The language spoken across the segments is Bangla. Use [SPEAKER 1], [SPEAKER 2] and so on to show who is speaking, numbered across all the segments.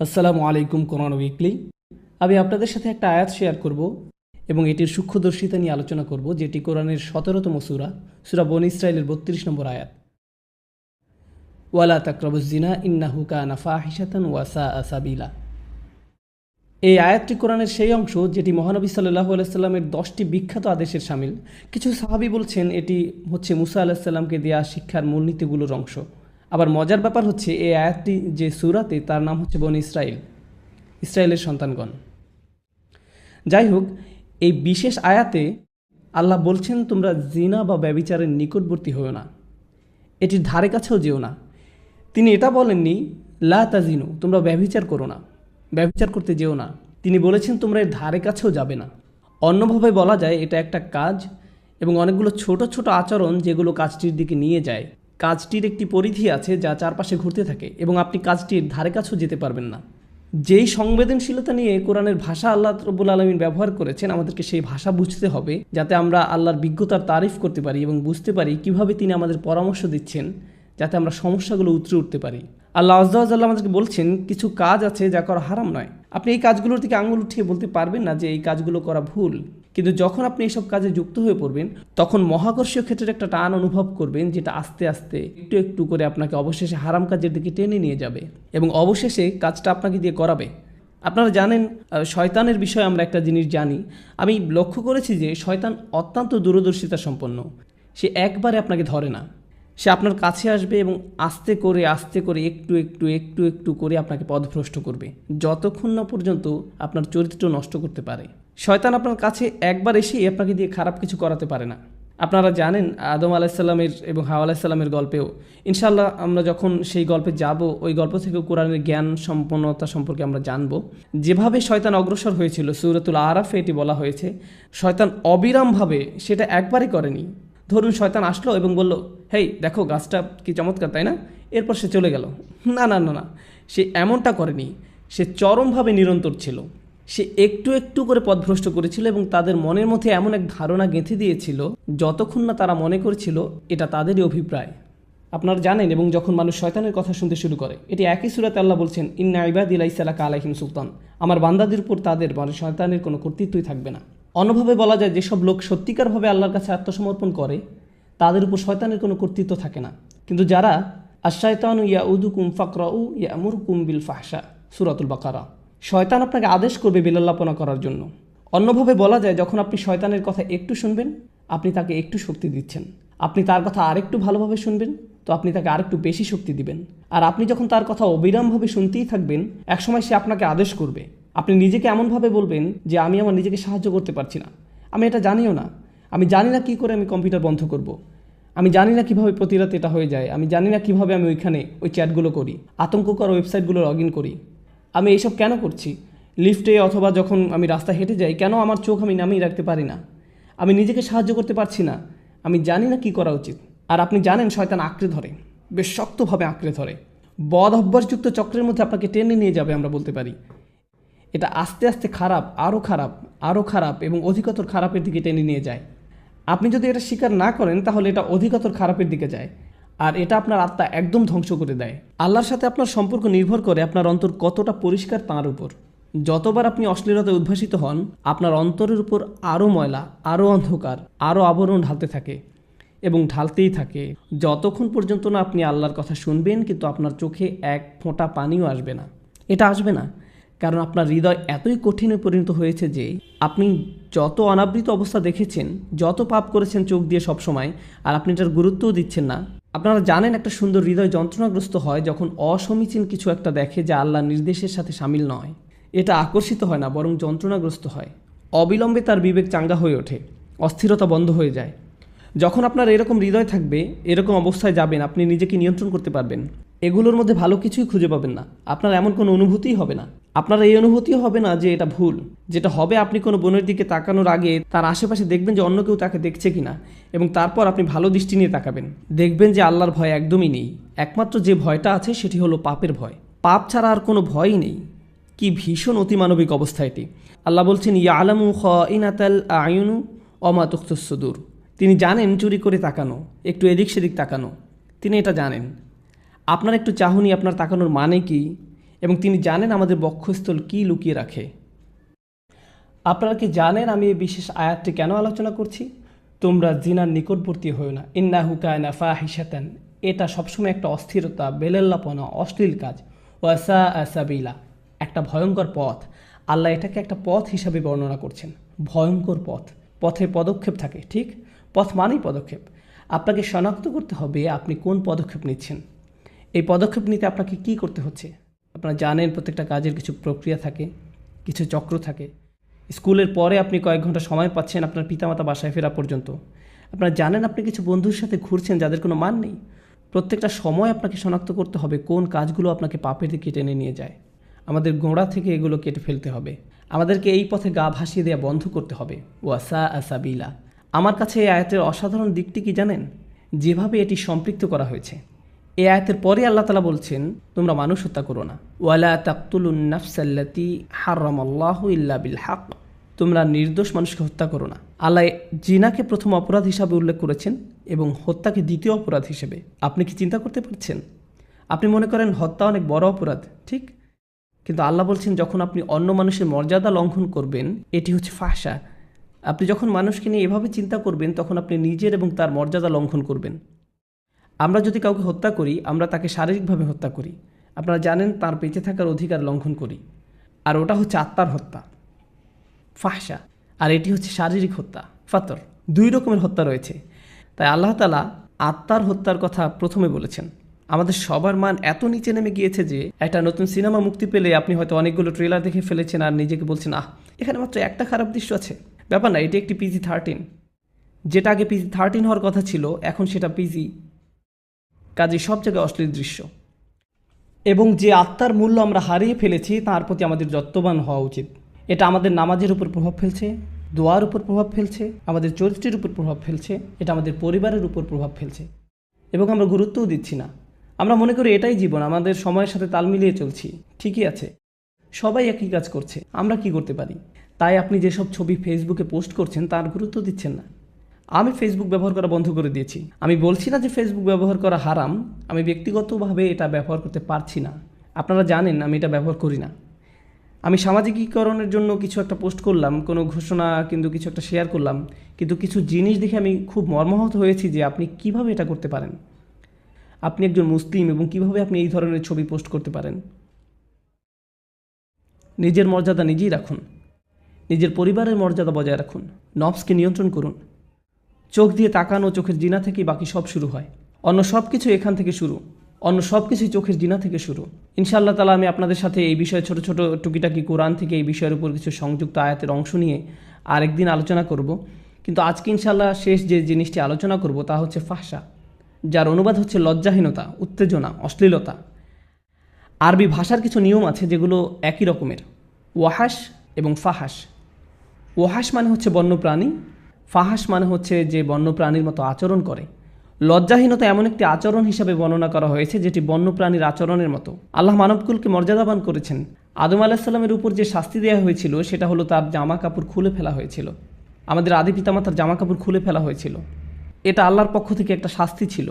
[SPEAKER 1] আসসালামু আলাইকুম। কোরআন উইকলি। আমি আপনাদের সাথে একটা আয়াত শেয়ার করব এবং এটির সূক্ষ্মদর্শিতা নিয়ে আলোচনা করব, যেটি কোরআনের 17তম সূরা, সূরা বনী ইসরাঈলের 32 নম্বর আয়াত। ওয়ালা তাকরাবুজ জিনা ইন্নাহু কানা ফাহিশাতান ওয়া সাআ সাবিলা। এই আয়াতটি কোরআনের সেই অংশ যেটি মহানবী সাল্লাল্লাহু আলাইহি সাল্লামের 10টি বিখ্যাত আদেশের শামিল। কিছু সাহাবী বলছেন এটি হচ্ছে মুসা আলাইহিস সালামকে দেয়া শিক্ষার মূলনীতিগুলোর অংশ। আবার মজার ব্যাপার হচ্ছে এই আয়াতটি যে সূরাতে, তার নাম হচ্ছে বনী ইসরাঈল, ইসরায়েলের সন্তানগণ। যাই হোক, এই বিশেষ আয়াতে আল্লাহ বলছেন তোমরা জিনা বা ব্যভিচারের নিকটবর্তী হও না, এটির ধারে কাছেও যেও না। তিনি এটা বলেননি লা তাজিনু, তোমরা ব্যভিচার করো না, ব্যভিচার করতে যেও না। তিনি বলেছেন তোমরা এর ধারে কাছেও যাবে না। অন্যভাবে বলা যায় এটা একটা কাজ এবং অনেকগুলো ছোট ছোট আচরণ যেগুলো কাজটির দিকে নিয়ে যায়। কাজটির একটি পরিধি আছে যা চারপাশে ঘুরতে থাকে এবং আপনি কাজটির ধারে কাছেও যেতে পারবেন না। যেই সংবেদনশীলতা নিয়ে কোরআনের ভাষা আল্লাহ রব্বুল আলামিন ব্যবহার করেছেন, আমাদেরকে সেই ভাষা বুঝতে হবে যাতে আমরা আল্লাহর বিজ্ঞতার তারিফ করতে পারি এবং বুঝতে পারি কিভাবে তিনি আমাদের পরামর্শ দিচ্ছেন, যাতে আমরা সমস্যাগুলো উতরে উঠতে পারি। আল্লাহ আযজা ওয়া জাল্লা আমাদেরকে বলছেন কিছু কাজ আছে যা করা হারাম নয়। আপনি এই কাজগুলোর দিকে আঙুল উঠিয়ে বলতে পারবেন না যে এই কাজগুলো করা ভুল, কিন্তু যখন আপনি এইসব কাজে যুক্ত হয়ে পড়বেন তখন মহাকর্ষীয় ক্ষেত্রের একটা টান অনুভব করবেন, যেটা আস্তে আস্তে একটু একটু করে আপনাকে অবশেষে হারাম কাজের দিকে টেনে নিয়ে যাবে এবং অবশেষে কাজটা আপনাকে দিয়ে করাবে। আপনারা জানেন, শয়তানের বিষয়ে আমরা একটা জিনিস জানি। আমি লক্ষ্য করেছি যে শয়তান অত্যন্ত দূরদর্শিতা সম্পন্ন। সে একবারে আপনাকে ধরে না, সে আপনার কাছে আসবে এবং আস্তে করে একটু একটু একটু একটু করে আপনাকে পথভ্রষ্ট করবে, যতক্ষণ না পর্যন্ত আপনার চরিত্র নষ্ট করতে পারে। শয়তান আপনার কাছে একবার এসেই আপনাকে দিয়ে খারাপ কিছু করাতে পারে না। আপনারা জানেন আদম আলাইসাল্লামের এবং হাওয়া আলাইসাল্লামের গল্পেও, ইনশাআল্লাহ আমরা যখন সেই গল্পে যাব, ওই গল্প থেকে কোরআনের জ্ঞান সম্পন্নতা সম্পর্কে আমরা জানব। যেভাবে শয়তান অগ্রসর হয়েছিল, সূরাতুল আরাফে এটি বলা হয়েছে, শয়তান অবিরামভাবে সেটা একবারই করেনি। ধরুন শয়তান আসলো এবং বলল, হেই দেখো গাছটা কি চমৎকার, তাই না? এরপর সে চলে গেল। না না না না, সে এমনটা করেনি। সে চরমভাবে নিরন্তর ছিল। সে একটু একটু করে পথভ্রষ্ট করেছিল এবং তাদের মনের মধ্যে এমন এক ধারণা গেঁথে দিয়েছিল যতক্ষণ না তারা মনে করেছিল এটা তাদেরই অভিপ্রায়। আপনারা জানেন, এবং যখন মানুষ শয়তানের কথা শুনতে শুরু করে, এটি একই সূরাতে আল্লাহ বলছেন ইন্না ইবাদি লাইসা লাকা আলাইহিম সুলতান, আমার বান্দাদের উপর তাদের মানে শয়তানের কোনো কর্তৃত্বই থাকবে না। অন্যভাবে বলা যায়, যেসব লোক সত্যিকারভাবে আল্লাহর কাছে আত্মসমর্পণ করে তাদের উপর শয়তানের কোনো কর্তৃত্ব থাকে না। কিন্তু যারা আশ-শায়তানু ইয়াউদুকুম ফাকরাউ ইয়ামুরকুম বিল ফাহশা, সূরাতুল বাকারা, শয়তান আপনাকে আদেশ করবে বিলল্লাপনা করার জন্য। অন্যভাবে বলা যায়, যখন আপনি শয়তানের কথা একটু শুনবেন, আপনি তাকে একটু শক্তি দিচ্ছেন। আপনি তার কথা আরেকটু ভালোভাবে শুনবেন, তো আপনি তাকে আরেকটু বেশি শক্তি দিবেন। আর আপনি যখন তার কথা অবিরামভাবে শুনতেই থাকবেন, একসময় সে আপনাকে আদেশ করবে। আপনি নিজেকে এমনভাবে বলবেন যে আমি আমার নিজেকে সাহায্য করতে পারছি না, আমি এটা জানিও না, আমি জানি না কী করে আমি কম্পিউটার বন্ধ করব, আমি জানি না কীভাবে প্রতি রাতে এটা হয়ে যায়, আমি জানি না কীভাবে আমি ওইখানে ওই চ্যাটগুলো করি, আতঙ্ককর ওয়েবসাইটগুলো লগ ইন করি, আমি এইসব কেন করছি, লিফটে অথবা যখন আমি রাস্তা হেঁটে যাই কেন আমার চোখ আমি নামিয়ে রাখতে পারি না, আমি নিজেকে সাহায্য করতে পারছি না, আমি জানি না কী করা উচিত। আর আপনি জানেন শয়তান আঁকড়ে ধরে, বেশ শক্তভাবে আঁকড়ে ধরে, বদ অভ্যাসযুক্ত চক্রের মধ্যে আপনাকে টেনে নিয়ে যাবে। আমরা বলতে পারি এটা আস্তে আস্তে খারাপ, আরও খারাপ এবং অধিকতর খারাপের দিকে টেনে নিয়ে যায়। আপনি যদি এটা স্বীকার না করেন তাহলে এটা অধিকতর খারাপের দিকে যায়, আর এটা আপনার আত্মা একদম ধ্বংস করে দেয়। আল্লাহর সাথে আপনার সম্পর্ক নির্ভর করে আপনার অন্তর কতটা পরিষ্কার তাঁর উপর। যতবার আপনি অশ্লীলতায় উদ্ভাসিত হন, আপনার অন্তরের উপর আরও ময়লা, আরও অন্ধকার, আরও আবরণ ঢালতে থাকে এবং ঢালতেই থাকে, যতক্ষণ পর্যন্ত না আপনি আল্লাহর কথা শুনবেন কিন্তু আপনার চোখে এক ফোঁটা পানিও আসবে না। এটা আসবে না কারণ আপনার হৃদয় এতই কঠিনে পরিণত হয়েছে যে আপনি যত অনাবৃত অবস্থা দেখেছেন, যত পাপ করেছেন চোখ দিয়ে সবসময়, আর আপনি এটার গুরুত্বও দিচ্ছেন না। আপনারা জানেন একটা সুন্দর হৃদয় যন্ত্রণাগ্রস্ত হয় যখন অসমীচীন কিছু একটা দেখে যা আল্লাহর নির্দেশের সাথে সামিল নয়। এটা আকর্ষিত হয় না, বরং যন্ত্রণাগ্রস্ত হয়। অবিলম্বে তার বিবেক চাঙ্গা হয়ে ওঠে, অস্থিরতা বন্ধ হয়ে যায়। যখন আপনার এরকম হৃদয় থাকবে, এরকম অবস্থায় যাবেন, আপনি নিজেকে নিয়ন্ত্রণ করতে পারবেন। এগুলোর মধ্যে ভালো কিছুই খুঁজে পাবেন না, আপনার এমন কোনো অনুভূতিই হবে না। আপনার এই অনুভূতিও হবে না যে এটা ভুল। যেটা হবে, আপনি কোনো বোনের দিকে তাকানোর আগে তার আশেপাশে দেখবেন যে অন্য কেউ তাকে দেখছে কিনা, এবং তারপর আপনি ভালো দৃষ্টি নিয়ে তাকাবেন। দেখবেন যে আল্লাহর ভয় একদমই নেই। একমাত্র যে ভয়টা আছে সেটি হলো পাপের ভয়। পাপ ছাড়া আর কোনো ভয়ই নেই। কি ভীষণ অতিমানবিক অবস্থা এটি। আল্লাহ বলছেন ইয়ালামু খাইনাতাল আয়ুনু ওয়া মা তুখফিস সুদূর। তিনি জানেন চুরি করে তাকানো, একটু এদিক সেদিক তাকানো, তিনি এটা জানেন। আপনার একটু চাহনি, আপনার তাকানোর মানে কি, এবং তিনি জানেন আমাদের বক্ষস্থল কী লুকিয়ে রাখে। আপনারা কি জানেন আমি এই বিশেষ আয়াতটি কেন আলোচনা করছি? তোমরা জিনার নিকটবর্তী হও না, ইন্নাহু কানা ফাহিশাতান। এটা সবসময় একটা অস্থিরতা, বেলেল্লাপনা, অশ্লীল কাজ। ওয়াসা সাবিলা, একটা ভয়ঙ্কর পথ। আল্লাহ এটাকে একটা পথ হিসাবে বর্ণনা করছেন। ভয়ঙ্কর পথ, পথে পদক্ষেপ থাকে, ঠিক? পথ মানেই পদক্ষেপ। আপনাকে শনাক্ত করতে হবে আপনি কোন পদক্ষেপ নিচ্ছেন। এই পদক্ষেপ নিতে আপনাকে কি করতে হচ্ছে? আপনারা জানেন প্রত্যেকটা কাজের কিছু প্রক্রিয়া থাকে, কিছু চক্র থাকে। স্কুলের পরে আপনি কয়েক ঘন্টা সময় পাচ্ছেন আপনার পিতামাতা বাসায় ফেরা পর্যন্ত। আপনারা জানেন আপনি কিছু বন্ধুর সাথে ঘুরছেন যাদের কোনো মান নেই। প্রত্যেকটা সময় আপনাকে শনাক্ত করতে হবে কোন কাজগুলো আপনাকে পাপের দিকে টেনে নিয়ে যায়। আমাদের গোড়া থেকে এগুলো কেটে ফেলতে হবে। আমাদেরকে এই পথে গা ভাসিয়ে দেওয়া বন্ধ করতে হবে। ওয়াসা আসাবিলা। আমার কাছে এই আয়াতের অসাধারণ দিকটি কি জানেন? যেভাবে এটি সম্পৃক্ত করা হয়েছে। এই আয়াতের পরে আল্লাহ তাআলা বলছেন, তোমরা মানুষ হত্যা করো না। ওয়ালা তাকতুলুন নাফসাল্লাতী হারামাল্লাহু ইল্লা বিল হক। তোমরা নির্দোষ মানুষকে হত্যা করো না। আল্লাহ জিনাকে প্রথম অপরাধ হিসাবে উল্লেখ করেছেন এবং হত্যাকে দ্বিতীয় অপরাধ হিসেবে। আপনি কি চিন্তা করতে পারছেন? আপনি মনে করেন হত্যা অনেক বড় অপরাধ, ঠিক? কিন্তু আল্লাহ বলছেন যখন আপনি অন্য মানুষের মর্যাদা লঙ্ঘন করবেন, এটি হচ্ছে ফাহশা। আপনি যখন মানুষকে নিয়ে এভাবে চিন্তা করবেন তখন আপনি নিজের এবং তার মর্যাদা লঙ্ঘন করবেন। আমরা যদি কাউকে হত্যা করি, আমরা তাকে শারীরিকভাবে হত্যা করি। আপনারা জানেন তার বেঁচে থাকার অধিকার লঙ্ঘন করি। আর ওটা হচ্ছে আত্মার হত্যা, ফাহশা। আর এটি হচ্ছে শারীরিক হত্যা, ফাতর। দুই রকমের হত্যা রয়েছে। তাই আল্লাহ তাআলা আত্মার হত্যার কথা প্রথমে বলেছেন। আমাদের সবার মান এত নিচে নেমে গিয়েছে যে একটা নতুন সিনেমা মুক্তি পেলে আপনি হয়তো অনেকগুলো ট্রেলার দেখে ফেলেছেন আর নিজেকে বলছেন, এখানে মাত্র একটা খারাপ দৃশ্য আছে। ব্যাপার না, এটি একটি PG-13। যেটা আগে PG-13 হওয়ার কথা ছিল, এখন সেটা PG। কাজে সব জায়গায় অশ্লীল দৃশ্য। এবং যে আত্মার মূল্য আমরা হারিয়ে ফেলেছি তার প্রতি আমাদের যত্নবান হওয়া উচিত। এটা আমাদের নামাজের উপর প্রভাব ফেলছে, দোয়ার উপর প্রভাব ফেলছে, আমাদের চরিত্রের উপর প্রভাব ফেলছে, এটা আমাদের পরিবারের উপর প্রভাব ফেলছে। এবং আমরা গুরুত্বও দিচ্ছি না। আমরা মনে করি এটাই জীবন, আমাদের সময়ের সাথে তাল মিলিয়ে চলছি। ঠিকই আছে, সবাই একই কাজ করছে, আমরা কি করতে পারি? তাই আপনি যেসব ছবি ফেসবুকে পোস্ট করছেন তার গুরুত্ব দিচ্ছেন না। আমি ফেসবুক ব্যবহার করা বন্ধ করে দিয়েছি। আমি বলছি না যে ফেসবুক ব্যবহার করা হারাম, আমি ব্যক্তিগতভাবে এটা ব্যবহার করতে পারছি না। আপনারা জানেন আমি এটা ব্যবহার করি না। আমি সামাজিকীকরণের জন্য কিছু একটা পোস্ট করলাম, কোনো ঘোষণা কিন্তু কিছু একটা শেয়ার করলাম, কিন্তু কিছু জিনিস দেখে আমি খুব মর্মাহত হয়েছি যে আপনি কিভাবে এটা করতে পারেন। আপনি একজন মুসলিম এবং কিভাবে আপনি এই ধরনের ছবি পোস্ট করতে পারেন? নিজের মর্যাদা নিজেই রাখুন, নিজের পরিবারের মর্যাদা বজায় রাখুন, নফসকে নিয়ন্ত্রণ করুন। চোখ দিয়ে তাকানো, চোখের জিনা থেকেই বাকি সব শুরু হয়। অন্য সব কিছু এখান থেকে শুরু, অন্য সব কিছুই চোখের জিনা থেকে শুরু। ইনশাআল্লাহ তাআলা আমি আপনাদের সাথে এই বিষয়ে ছোট ছোট টুকিটাকি কোরআন থেকে এই বিষয়ের উপর কিছু সংযুক্ত আয়াতের অংশ নিয়ে আরেকদিন আলোচনা করব। কিন্তু আজকে ইনশাআল্লাহ শেষ যে জিনিসটি আলোচনা করব তা হচ্ছে ফাহশা, যার অনুবাদ হচ্ছে লজ্জাহীনতা, উত্তেজনা, অশ্লীলতা। আরবি ভাষার কিছু নিয়ম আছে যেগুলো একই রকমের, ওয়াহাস এবং ফাহাস। ওয়াহাস মানে হচ্ছে বন্যপ্রাণী, ফাহাস মানে হচ্ছে যে বন্যপ্রাণীর মতো আচরণ করে। লজ্জাহীনতা এমন একটি আচরণ হিসাবে বর্ণনা করা হয়েছে যেটি বন্যপ্রাণীর আচরণের মতো। আল্লাহ মানবকুলকে মর্যাদাবান করেছেন। আদম আলাহিসাল্লামের উপর যে শাস্তি দেওয়া হয়েছিল সেটা হলো তার জামা কাপড় খুলে ফেলা হয়েছিল। আমাদের আদি পিতামাতার জামা কাপড় খুলে ফেলা হয়েছিল। এটা আল্লাহর পক্ষ থেকে একটা শাস্তি ছিল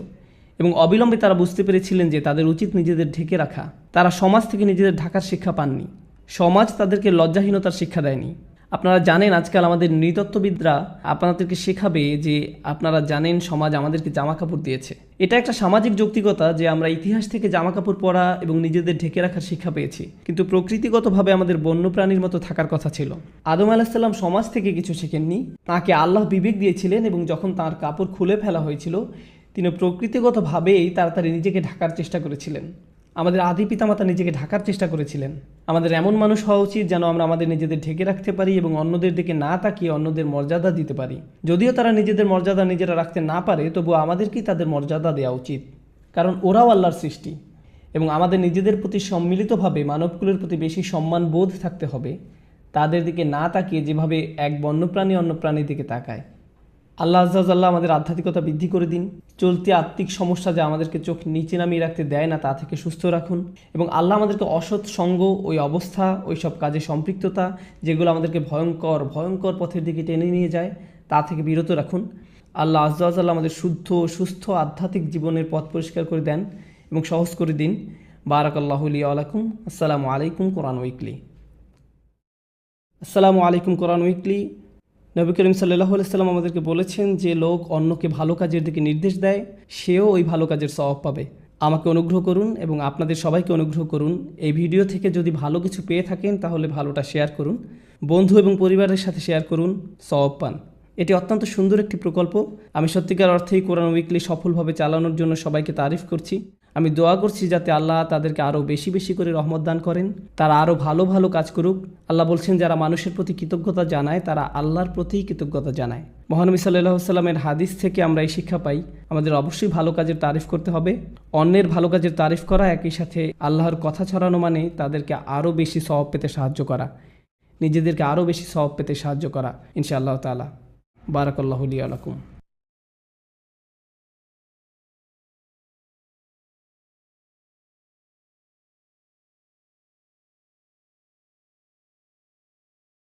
[SPEAKER 1] এবং অবিলম্বে তারা বুঝতে পেরেছিলেন যে তাদের উচিত নিজেদের ঢেকে রাখা। তারা সমাজ থেকে নিজেদের ঢাকার শিক্ষা পাননি, সমাজ তাদেরকে লজ্জাহীনতার শিক্ষা দেয়নি। আপনারা জানেন আজকাল আমাদের নৃতত্ত্ববিদরা আপনাদেরকে শেখাবে যে আপনারা জানেন সমাজ আমাদেরকে জামা কাপড় দিয়েছে। এটা একটা সামাজিক যৌক্তিকতা যে আমরা ইতিহাস থেকে জামা কাপড় পরা এবং নিজেদের ঢেকে রাখার শিক্ষা পেয়েছি, কিন্তু প্রকৃতিগতভাবে আমাদের বন্যপ্রাণীর মতো থাকার কথা ছিল। আদম আলাহিসাল্লাম সমাজ থেকে কিছু শেখেননি, তাকে আল্লাহ বিবেক দিয়েছিলেন এবং যখন তার কাপড় খুলে ফেলা হয়েছিল তিনি প্রকৃতিগতভাবেই তাড়াতাড়ি নিজেকে ঢাকার চেষ্টা করেছিলেন। আমাদের আদি পিতামাতা নিজেকে ঢাকার চেষ্টা করেছিলেন। আমাদের এমন মানুষ হওয়া উচিত যেন আমরা আমাদের নিজেদের ঢেকে রাখতে পারি এবং অন্যদের দিকে না তাকিয়ে অন্যদের মর্যাদা দিতে পারি। যদিও তারা নিজেদের মর্যাদা নিজেরা রাখতে না পারে, তবুও আমাদেরকেই তাদের মর্যাদা দেওয়া উচিত, কারণ ওরাও আল্লাহর সৃষ্টি। এবং আমাদের নিজেদের প্রতি সম্মিলিতভাবে মানবকুলের প্রতি বেশি সম্মান বোধ থাকতে হবে, তাদের দিকে না তাকিয়ে যেভাবে এক বন্যপ্রাণী অন্য প্রাণীর দিকে তাকায়। আল্লাহ আজ্জাল্লাহ আমাদের আধ্যাত্মিকতা বৃদ্ধি করে দিন। চলতি আত্মিক সমস্যা যা আমাদেরকে চোখ নিচে নামিয়ে রাখতে দেয় না তা থেকে সুস্থ রাখুন এবং আল্লাহ আমাদেরকে অসৎ সঙ্গ, ওই অবস্থা, ওই সব কাজে সম্পৃক্ততা যেগুলো আমাদেরকে ভয়ঙ্কর ভয়ঙ্কর পথের দিকে টেনে নিয়ে যায় তা থেকে বিরত রাখুন। আল্লাহ আজ্জাল্লাহ আমাদের শুদ্ধ সুস্থ আধ্যাত্মিক জীবনের পথ পরিষ্কার করে দেন এবং সহজ করে দিন। বারাকাল্লাহু লি ওয়া লাকুম। আসসালামু আলাইকুম কোরআন উইকলি। আসসালামু আলাইকুম কোরআন উইকলি। নবী করিম সাল্লাল্লাহু আলাইহি সাল্লাম আমাদেরকে বলেছেন, যে লোক অন্যকে ভালো কাজের দিকে নির্দেশ দেয় সেও ওই ভালো কাজের সওয়াব পাবে। আমাকে অনুগ্রহ করুন এবং আপনাদের সবাইকে অনুগ্রহ করুন, এই ভিডিও থেকে যদি ভালো কিছু পেয়ে থাকেন তাহলে ভালোটা শেয়ার করুন, বন্ধু এবং পরিবারের সাথে শেয়ার করুন, সওয়াব পান। এটি অত্যন্ত সুন্দর একটি প্রকল্প। আমি সত্যিকার অর্থেই কোরআন উইকলি সফলভাবে চালানোর জন্য সবাইকে তারিফ করছি। আমি দোয়া করছি যাতে আল্লাহ তাদেরকে আরও বেশি বেশি করে রহমত দান করেন, তারা আরও ভালো ভালো কাজ করুক। আল্লাহ বলছেন, যারা মানুষের প্রতি কৃতজ্ঞতা জানায় তারা আল্লাহর প্রতিই কৃতজ্ঞতা জানায়। মহানবী সাল্লাল্লাহু আলাইহি সাল্লামের হাদিস থেকে আমরা এই শিক্ষা পাই, আমাদের অবশ্যই ভালো কাজের তারিফ করতে হবে। অন্যের ভালো কাজের তারিফ করা একই সাথে আল্লাহর কথা ছড়ানো, মানে তাদেরকে আরও বেশি সওয়াব পেতে সাহায্য করা, নিজেদেরকে আরও বেশি সওয়াব পেতে সাহায্য করা ইনশাআল্লাহ তাআলা। বারাকাল্লাহু লি ওয়া লাকুম।